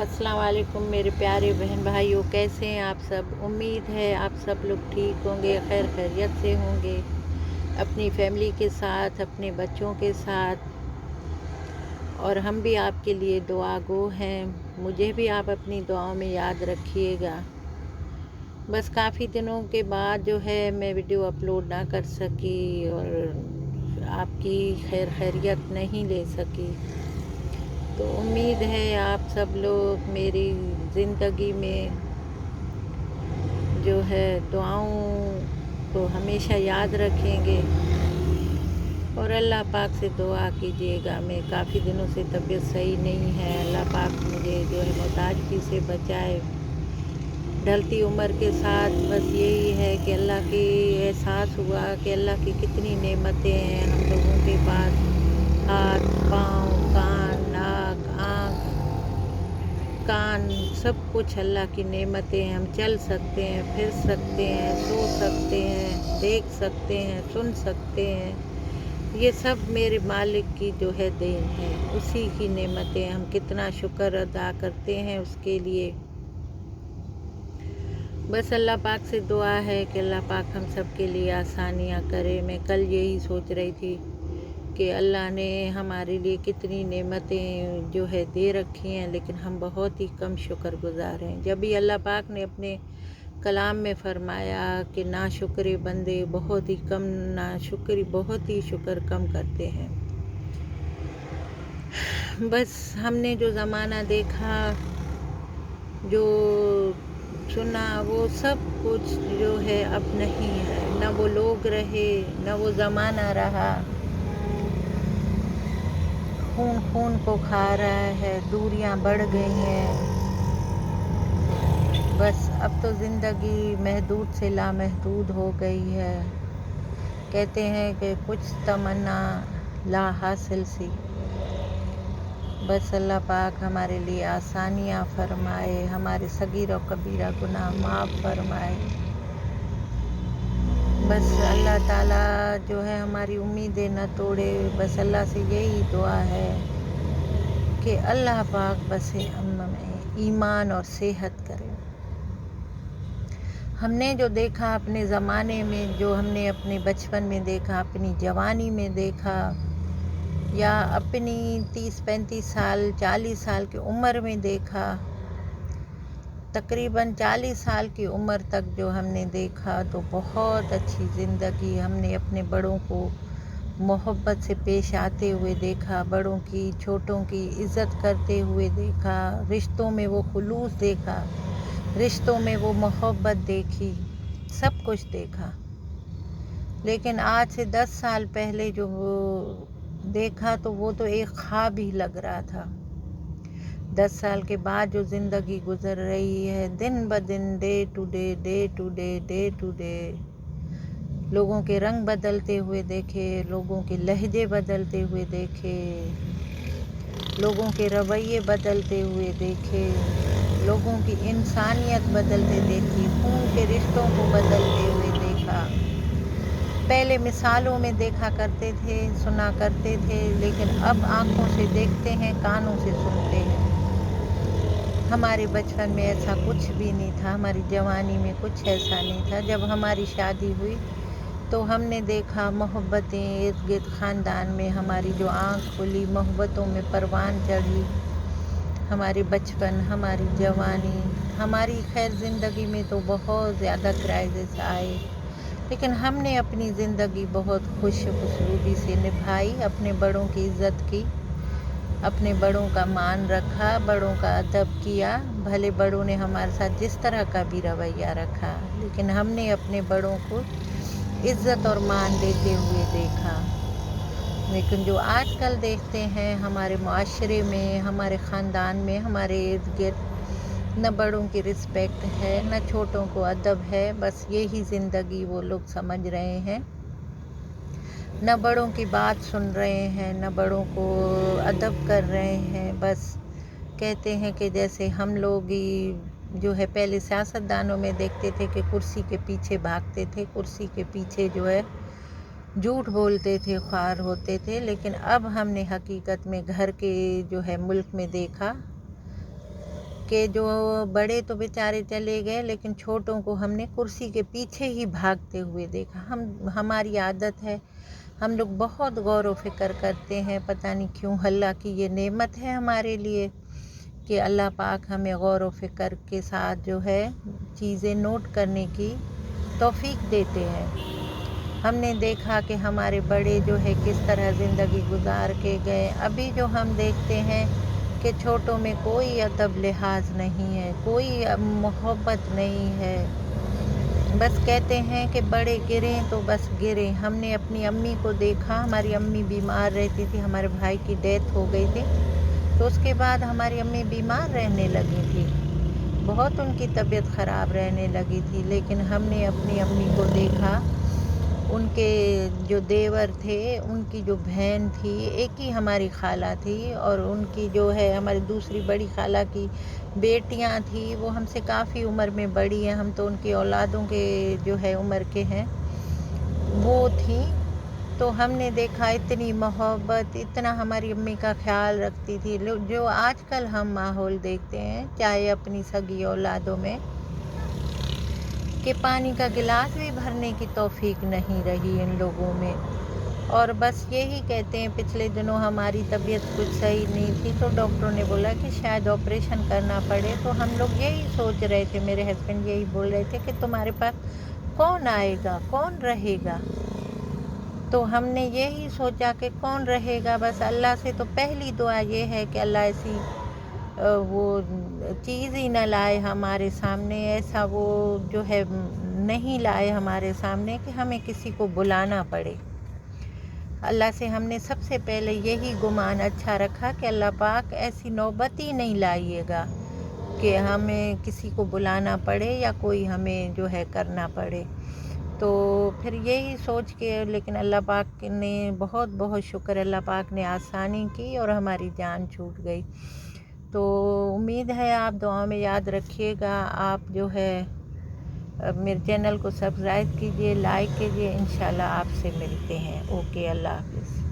अस्सलाम वालेकुम मेरे प्यारे बहन भाइयों, कैसे हैं आप सब। उम्मीद है आप सब लोग ठीक होंगे, खैर खैरियत से होंगे, अपनी फैमिली के साथ, अपने बच्चों के साथ। और हम भी आपके लिए दुआ गो हैं। मुझे भी आप अपनी दुआओं में याद रखिएगा। बस काफ़ी दिनों के बाद जो है मैं वीडियो अपलोड ना कर सकी और आपकी खैर खैरियत नहीं ले सकी। तो उम्मीद है आप सब लोग मेरी ज़िंदगी में जो है दुआओं को हमेशा याद रखेंगे और अल्लाह पाक से दुआ कीजिएगा। मैं काफ़ी दिनों से तबीयत सही नहीं है, अल्लाह पाक मुझे जो है मोहताजगी से बचाए। ढलती उम्र के साथ बस यही है कि अल्लाह की एहसास हुआ कि अल्लाह की कितनी नेमतें हैं हम लोगों के पास। हाथ, पाँव, कान, नाक, आँख, कान, सब कुछ अल्लाह की नेमतें हैं। हम चल सकते हैं, फिर सकते हैं, सो सकते हैं, देख सकते हैं, सुन सकते हैं। ये सब मेरे मालिक की जो है देन है, उसी की नेमतें। हम कितना शुक्र अदा करते हैं उसके लिए। बस अल्लाह पाक से दुआ है कि अल्लाह पाक हम सब के लिए आसानियाँ करे। मैं कल यही सोच रही थी कि अल्लाह ने हमारे लिए कितनी नेमतें जो है दे रखी हैं, लेकिन हम बहुत ही कम शुक्रगुज़ार हैं। जब भी अल्लाह पाक ने अपने कलाम में फ़रमाया कि नाशुक्र बंदे बहुत ही कम, नाशुक्र बहुत ही शुक्र कम करते हैं। बस हमने जो ज़माना देखा, जो सुना, वो सब कुछ जो है अब नहीं है। न वो लोग रहे, न वो ज़माना रहा। खून खून को खा रहा है, दूरियां बढ़ गई हैं। बस अब तो ज़िंदगी महदूद से लामहदूद हो गई है। कहते हैं कि कुछ तमन्ना ला हासिल सी। बस अल्लाह पाक हमारे लिए आसानियाँ फरमाए, हमारे सगीरा कबीरा गुनाह माफ़ फरमाए। बस अल्लाह ताला जो है हमारी उम्मीदें न तोड़े। बस अल्लाह से यही दुआ है कि अल्लाह पाक बस हमें ईमान और सेहत करे। हमने जो देखा अपने ज़माने में, जो हमने अपने बचपन में देखा, अपनी जवानी में देखा, या अपनी 30-35 साल 40 साल की उम्र में देखा, तकरीबन 40 साल की उम्र तक जो हमने देखा, तो बहुत अच्छी ज़िंदगी हमने अपने बड़ों को मोहब्बत से पेश आते हुए देखा, बड़ों की छोटों की इज़्ज़त करते हुए देखा, रिश्तों में वो खुलूस देखा, रिश्तों में वो मोहब्बत देखी, सब कुछ देखा। लेकिन आज से 10 साल पहले जो वो देखा तो वो तो एक ख्वाब ही लग रहा था। 10 साल के बाद जो ज़िंदगी गुज़र रही है, दिन ब दिन, day to day, day to day, day to day, लोगों के रंग बदलते हुए देखे, लोगों के लहजे बदलते हुए देखे, लोगों के रवैये बदलते हुए देखे, लोगों की इंसानियत बदलते देखी, खून के रिश्तों को बदलते हुए देखा। पहले मिसालों में देखा करते थे, सुना करते थे, लेकिन अब आँखों से देखते हैं, कानों से सुनते हैं। हमारे बचपन में ऐसा कुछ भी नहीं था, हमारी जवानी में कुछ ऐसा नहीं था। जब हमारी शादी हुई तो हमने देखा मोहब्बतें इर्द गिर्द ख़ानदान में, हमारी जो आँख खुली, मोहब्बतों में परवान चढ़ी। हमारे बचपन, हमारी जवानी, हमारी खैर ज़िंदगी में तो बहुत ज़्यादा क्राइसिस आए, लेकिन हमने अपनी ज़िंदगी बहुत खुश उसलूबी से निभाई, अपने बड़ों की इज़्ज़त की, अपने बड़ों का मान रखा, बड़ों का अदब किया। भले बड़ों ने हमारे साथ जिस तरह का भी रवैया रखा, लेकिन हमने अपने बड़ों को इज़्ज़त और मान देते हुए देखा। लेकिन जो आजकल देखते हैं हमारे मुआशरे में, हमारे ख़ानदान में, हमारे इर्द गिर्द, न बड़ों की रिस्पेक्ट है, न छोटों को अदब है। बस यही ज़िंदगी वो लोग समझ रहे हैं। न बड़ों की बात सुन रहे हैं, न बड़ों को अदब कर रहे हैं। बस कहते हैं कि जैसे हम लोग ही जो है पहले सियासतदानों में देखते थे कि कुर्सी के पीछे भागते थे, कुर्सी के पीछे जो है झूठ बोलते थे, ख्वार होते थे। लेकिन अब हमने हकीकत में घर के जो है मुल्क में देखा کہ جو بڑے تو بیچارے چلے گئے لیکن چھوٹوں کو ہم نے کرسی کے پیچھے ہی بھاگتے ہوئے دیکھا. ہماری عادت ہے، ہم لوگ بہت غور و فکر کرتے ہیں، پتہ نہیں کیوں اللہ کی یہ نعمت ہے ہمارے لیے کہ اللہ پاک ہمیں غور و فکر کے ساتھ جو ہے چیزیں نوٹ کرنے کی توفیق دیتے ہیں. ہم نے دیکھا کہ ہمارے بڑے جو ہے کس طرح زندگی گزار کے گئے. ابھی جو ہم دیکھتے ہیں کہ چھوٹوں میں کوئی ادب لحاظ نہیں ہے، کوئی محبت نہیں ہے. بس کہتے ہیں کہ بڑے گریں تو بس گریں. ہم نے اپنی امی کو دیکھا، ہماری امی بیمار رہتی تھی، ہمارے بھائی کی ڈیتھ ہو گئی تھی تو اس کے بعد ہماری امی بیمار رہنے لگی تھی، بہت ان کی طبیعت خراب رہنے لگی تھی. لیکن ہم نے اپنی امی کو دیکھا، ان کے جو دیور تھے، ان کی جو بہن تھی، ایک ہی ہماری خالہ تھی، اور ان کی جو ہے ہماری دوسری بڑی خالہ کی بیٹیاں تھیں، وہ ہم سے کافی عمر میں بڑی ہیں، ہم تو ان کی اولادوں کے جو ہے عمر کے ہیں، وہ تھیں. تو ہم نے دیکھا اتنی محبت، اتنا ہماری امی کا خیال رکھتی تھی. جو آج کل ہم ماحول دیکھتے ہیں چاہے اپنی سگی اولادوں میں، کہ پانی کا گلاس بھی بھرنے کی توفیق نہیں رہی ان لوگوں میں. اور بس یہی کہتے ہیں، پچھلے دنوں ہماری طبیعت کچھ صحیح نہیں تھی تو ڈاکٹروں نے بولا کہ شاید آپریشن کرنا پڑے. تو ہم لوگ یہی سوچ رہے تھے، میرے ہسبینڈ یہی بول رہے تھے کہ تمہارے پاس کون آئے گا، کون رہے گا. تو ہم نے یہی سوچا کہ کون رہے گا. بس اللہ سے تو پہلی دعا یہ ہے کہ اللہ ایسی وہ چیز ہی نہ لائے ہمارے سامنے، ایسا وہ جو ہے نہیں لائے ہمارے سامنے کہ ہمیں کسی کو بلانا پڑے. اللہ سے ہم نے سب سے پہلے یہی گمان اچھا رکھا کہ اللہ پاک ایسی نوبت ہی نہیں لائیے گا کہ ہمیں کسی کو بلانا پڑے یا کوئی ہمیں جو ہے کرنا پڑے. تو پھر یہی سوچ کے، لیکن اللہ پاک نے بہت بہت شکر، اللہ پاک نے آسانی کی اور ہماری جان چھوٹ گئی. تو امید ہے آپ دعاؤں میں یاد رکھیے گا. آپ جو ہے میرے چینل کو سبسکرائب کیجئے، لائک کیجئے. انشاءاللہ آپ سے ملتے ہیں. اوکے، اللہ حافظ.